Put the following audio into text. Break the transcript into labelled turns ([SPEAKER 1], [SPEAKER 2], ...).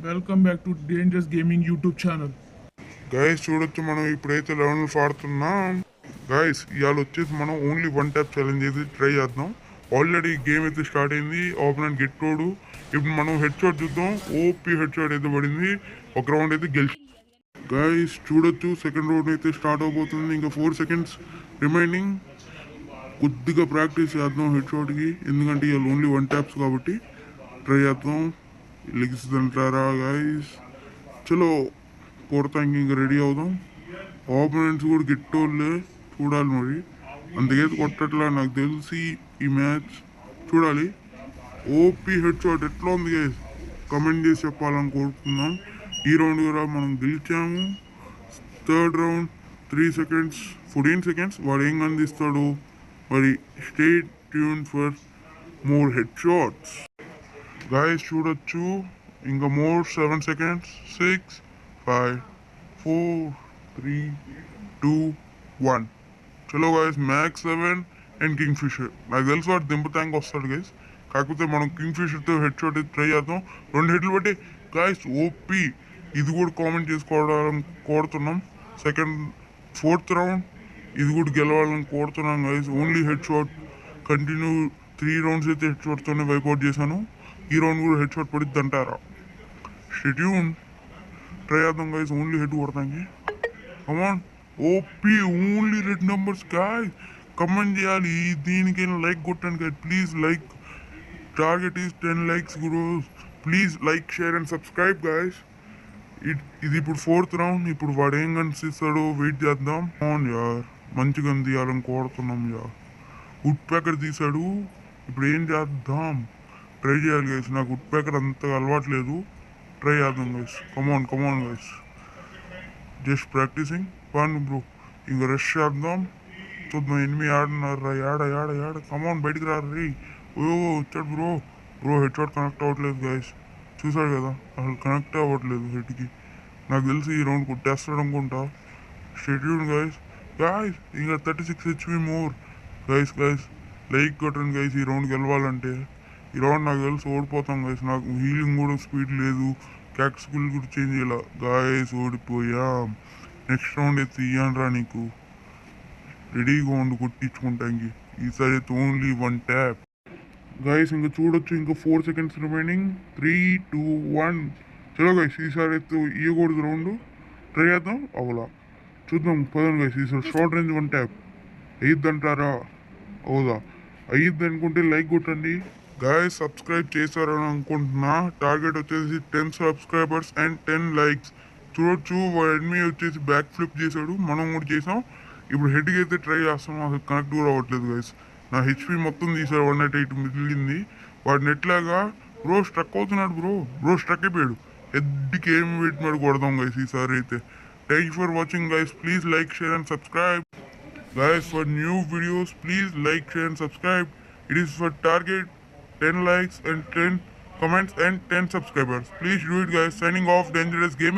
[SPEAKER 1] Welcome back to dangerous gaming YouTube channel.
[SPEAKER 2] Guys చూడొచ్చు మనం ఇప్పుడైతే 11 ఆడుతున్నాం. గైస్ ఇవాళ వచ్చేసి మనం ఓన్లీ వన్ ట్యాప్ ఛాలెంజ్ అయితే ట్రై చేద్దాం. ఆల్రెడీ గేమ్ అయితే స్టార్ట్ అయింది. ఓపెనెంట్ గెట్టోడు. ఇప్పుడు మనం హెడ్ షాట్ చూద్దాం. ఓపీ హెడ్ షాట్ అయితే పడింది. ఒక రౌండ్ అయితే గెలిచి గైస్ చూడొచ్చు సెకండ్ రౌండ్ అయితే స్టార్ట్ అవబోతుంది. ఇంకా 4 సెకండ్స్ రిమైనింగ్. కొద్దిగా ప్రాక్టీస్ చేద్దాం హెడ్ షాట్కి, ఎందుకంటే ఇవాళ ఓన్లీ వన్ ట్యాప్స్ కాబట్టి ట్రై చేద్దాం. లెగ్స్ అంటారా గైస్? చలో కొడతానికి ఇంకా రెడీ అవుదాం. ఆపోనెంట్స్ కూడా గిట్టోళ్ళే, చూడాలి మరి. అందుకైతే కొట్టట్లా నాకు తెలిసి ఈ మ్యాచ్. చూడాలి. ఓపీ హెడ్ షాట్ ఎట్లా ఉంది గైస్? కమెంట్ చేసి చెప్పాలని కోరుకుందాం. ఈ రౌండ్ కూడా మనం గెలిచాము. Third round 3 seconds 14 seconds. వాడు ఏం అందిస్తాడు మరి? Stay tune for more head shots. Guys చూడొచ్చు ఇంకా మోర్ 7 సెకండ్స్. 6 5 4 3 2 1. చలో guys, max 7 and Kingfisher. నాకు తెలుసు వాడు దింపుతానికి వస్తాడు గైస్, కాకపోతే మనం కింగ్ ఫిషర్తో హెడ్ షాట్ ట్రై చేద్దాం. 2 హెడ్లు బట్టి గాయస్ ఓపీ. ఇది కూడా కామెంట్ చేసుకోవడానికి కోరుతున్నాం. ఫోర్త్ రౌండ్ ఇది కూడా గెలవాలని కోరుతున్నాం guys. Only head shot continue 3 rounds అయితే హెడ్ షాట్తోనే వైకౌట్ చేశాను. ఈ రౌండ్ కూడా హెడ్ షాట్ పడిద్ది అంటారా? షెడ్యూల్ ట్రై చేద్దాం గైస్. ఓన్లీ హెడ్ కొడతానికి. Come on OP only red numbers guy. Comment చేయాలి. దీనికైనా లైక్ కొట్టండి guy please. Like target is 10 likes గురు. Please like share and subscribe guys. ఇది ఇప్పుడు 4th రౌండ్. ఇప్పుడు వాడు ఏం కనిపిస్తాడో వెయిట్ చేద్దాం. అవును యార్, మంచిగా తీయాలని కోరుతున్నాం యార్. వుడ్ ప్యాకర్ తీసాడు. ఇప్పుడు ఏం చేద్దాం? ట్రై చేయాలి గైస్. నాకు వుడ్ ప్యాకర్ అంతగా అలవాట్లేదు. ట్రై చేద్దాం guys. Come on guys, just practising. One bro. ఇంకా రష్ చేద్దాం. చూద్దాం ఎనిమిది ఆడున్నారా. యాడ కమాన్ బయటికి రా రీ. ఓ వచ్చాడు బ్రో. హెడ్ షాట్ కనెక్ట్ అవ్వట్లేదు గైస్. చూసాడు కదా, అసలు కనెక్ట్ అవ్వట్లేదు హెడ్కి. నాకు తెలిసి ఈ రౌండ్ కొట్టేస్తాడు అనుకుంటా. Schedule guys. ఇంకా 36 HP మోర్. గైస్ లైక్ కొట్టండి గైస్. ఈ రౌండ్ గెలవాలంటే ఈ రౌండ్ నాకు తెలిసి ఓడిపోతాం గైస్. నాకు హీలింగ్ కూడా స్పీడ్ లేదు. క్యాక్ స్కిల్ కూడా చేంజ్ చేయాల గాయస్. ఓడిపోయాం. నెక్స్ట్ రౌండ్ అయితే ఇయ్యానరా నీకు. రెడీగా ఉండి కొట్టించుకుంటానికి. ఈసారి అయితే ఓన్లీ వన్ ట్యాప్ గైస్. ఇంకా చూడొచ్చు ఇంకా 4 సెకండ్స్ రిమైనింగ్. 3 2 1. చలో గైస్, ఈసారి అయితే ఇయ్యకూడదు రౌండ్. ట్రై చేద్దాం. అవలా చూద్దాం పదండి గైస్. ఈసారి షార్ట్ రేంజ్ వన్ ట్యాప్ అయ్యిద్దంటారా? అవుదా? అయ్యిద్ది అనుకుంటే లైక్ కొట్టండి గాయస్. సబ్స్క్రైబ్ చేశారని అనుకుంటున్నా. టార్గెట్ వచ్చేసి 10 సబ్స్క్రైబర్స్ అండ్ 10 likes. చూడొచ్చు ఎనిమి వచ్చేసి బ్యాక్ ఫ్లిప్ చేశాడు. మనం కూడా చేసాం. ఇప్పుడు హెడ్కి అయితే ట్రై చేస్తాం. అసలు కనెక్ట్ కూడా అవ్వట్లేదు గైస్. నా హెచ్పి మొత్తం తీసాడు. 108 మిగిలింది. వాడు నెట్లాగా బ్రో స్ట్రక్ అవుతున్నాడు. బ్రో స్ట్రక్ అయిపోయాడు. హెడ్కి ఏం పెట్టినాడు కొడదాం గైస్ ఈసారి అయితే. Thank you for watching guys. Please like share and subscribe guys. For new videos please like share and subscribe. It is for target 10 likes and 10 comments and 10 subscribers. Please do it guys. Signing off, Dangerous Gaming.